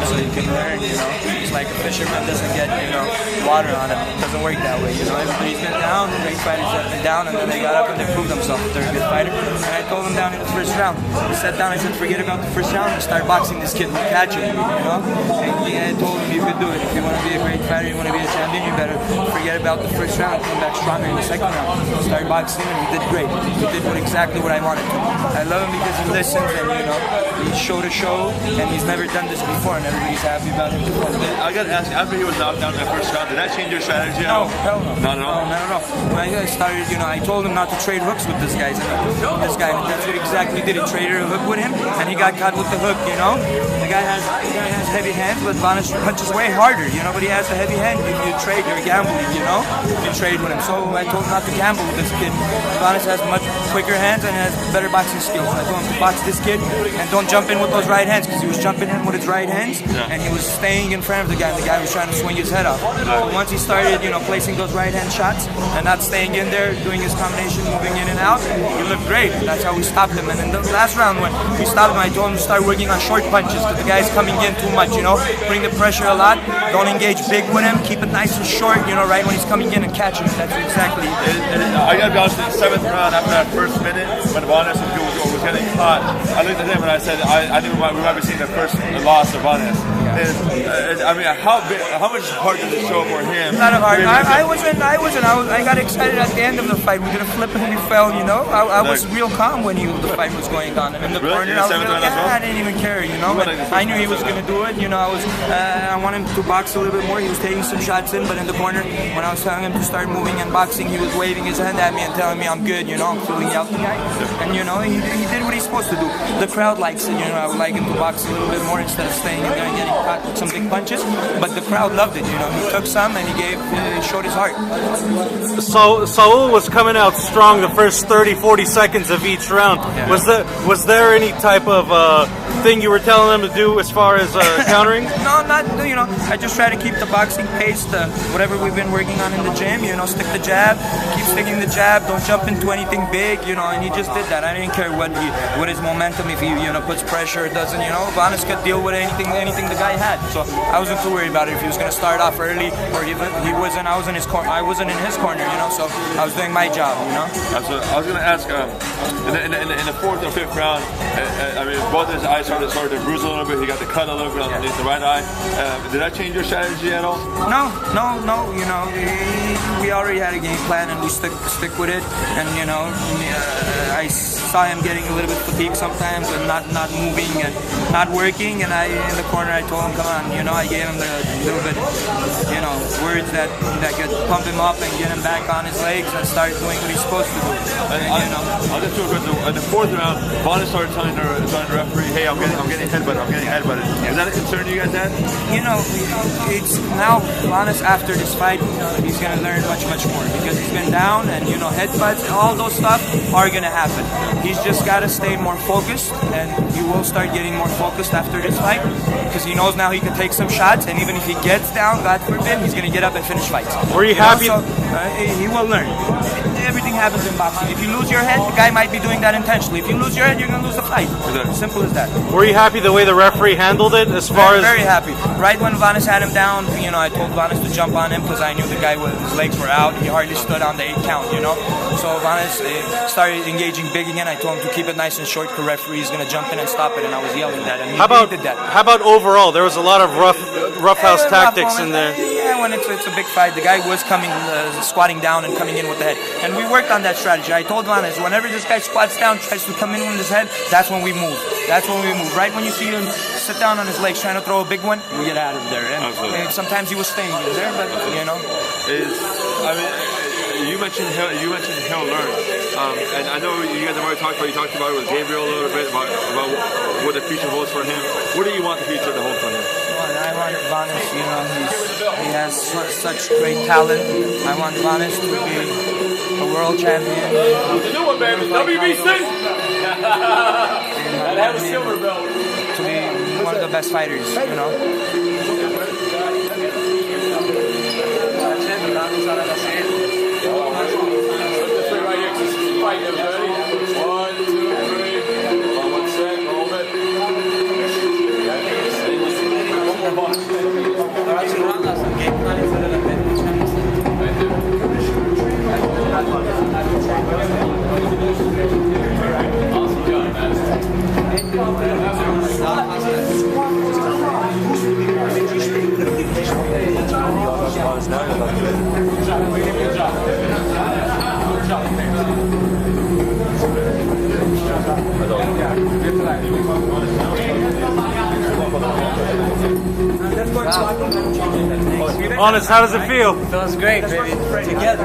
so you can learn, you know. It's like a fisherman doesn't get, you know, water on him. It doesn't work that way, you know. Everybody's been down, great fighters have been down, and then they got up and they proved themselves that they're a good fighter. And I told them down in the first round, I sat down, I said, forget about the first round and start boxing this kid, we'll catch him, you know. And I told him you could do it. If you want to be a great fighter, you want to be a champion, you better forget about the first round, come back stronger in the second round. Start boxing, and he did great. He did exactly what I wanted to. I love him because he listens and, you know, he's show to show, and he's never done this before, and everybody's happy about him. I got to ask, after he was knocked down in the first round, did that change your strategy? No, hell no. Not at all? No, not at all. When I started, you know, I told him not to trade hooks with this guy, and this guy, and that's what exactly did. He traded a hook with him, and he got caught with the hook, you know. The guy has heavy hands, but Vanes punches way harder, you know, but he has a heavy hand. You trade, you're gambling, you know. You trade with him. So I told him not to gamble with this kid. Vanes has much quicker hands and has better boxing skills. I told him to box this kid and don't jump in with those right hands, because he was jumping in with his right hands, and he was staying in front of the guy, and the guy was trying to swing his head off. So once he started, you know, placing those right hand shots and not staying in there, doing his combination, moving in and out, he looked great. That's how we stopped him. And in the last round, when we stopped him, I told him to start working on short punches, because the guy's coming in too much, you know. Bring the pressure a lot. Don't engage big with him. Keep it nice and short, you know, right when he's coming in and catching him. That's exactly. I got to be honest, in the 7th round, after that first minute, when Vanes was getting caught, I looked at him and I said, I think we might be seeing the first loss of Vanes. I mean, how much heart did it show for him? A lot of heart. I got excited at the end of the fight. We did a flip and we fell, you know. I was real calm when the fight was going on. And in the corner, I didn't even care, you know. But I knew he was going to do it. You know, I wanted him to box a little bit more. He was taking some shots in, but in the corner, when I was telling him to start moving and boxing, he was waving his hand at me and telling me I'm good, you know, I'm filling out the guy. And, you know, he did what he's supposed to do. The crowd likes it, you know. I would like him to box a little bit more instead of staying in there and getting caught with some big punches. But the crowd loved it, you know. He took some and he showed his heart. So Saul was coming out strong the first 30-40 seconds of each round. Yeah. Was there any type of thing you were telling him to do as far as countering? No, not, you know, I just try to keep the boxing pace, whatever we've been working on in the gym, you know, stick the jab, keep sticking the jab, don't jump into anything big, you know, and he just did that. I didn't care what his momentum, if he, you know, puts pressure or doesn't, you know. Vanes could deal with anything the guy had. So I wasn't too worried about it, if he was going to start off early or he wasn't. I wasn't in his corner, you know, so I was doing my job, you know. That's what I was going to ask. In the 4th or 5th round, I mean, both his eyes started to bruise a little bit. He got the cut a little bit underneath the right eye. Did that change your strategy at all? No. You know, we already had a game plan and we stick with it. And you know, I saw him getting a little bit fatigued sometimes and not moving and not working. And in the corner, I told him, come on. You know, I gave him the little bit, you know, words that could pump him up and get him back on his legs and start doing what he's supposed to do. You know, I'll just do it. In the 4th round, Vanes started telling the referee, "Hey, I'm getting headbutted. Is that a concern you guys had?" You know, it's now Vanes after this fight, he's gonna learn much more because he's been down, and you know, headbutts, all those stuff are gonna happen. He's just gotta stay more focused, and he will start getting more focused after this fight because he knows now he can take some shots, and even if he gets down, God forbid, he's gonna get up and finish fights. Were you happy? So, he will learn. Everything happens in boxing. If you lose your head, the guy might be doing that intentionally. If you lose your head, you're gonna lose the fight. Simple as that. Were you happy the way the referee handled it? As far as very happy. Right when Vanes had him down, you know, I told Vanes to jump on him because I knew the guy his legs were out. He hardly stood on the 8 count, you know. So Vanes started engaging big again. I told him to keep it nice and short. The referee is gonna jump in and stop it, and I was yelling that, and he did that. How about overall? There was a lot of roughhouse tactics in there. Yeah, when it's a big fight, the guy was coming, squatting down and coming in with the head, and we worked on that strategy. I told Vanes, whenever this guy squats down, tries to come in with his head, that's when we move. Right when you see him sit down on his legs trying to throw a big one, we get out of there. And sometimes he was staying in there, but you know. You mentioned he'll learn, and I know you guys have already talked about it with Gabriel a little bit about what the future holds for him. What do you want the future to hold for him? Well, I want Vanes, you know, he has such great talent. I want Vanes to be a world champion. The new one, baby, WBC. I'd have a silver belt. To be one of the best fighters, you know. Fight, everybody. 1, 2, 3. 1 sec, hold it. Honest, how does it feel? Feels great, baby. Together.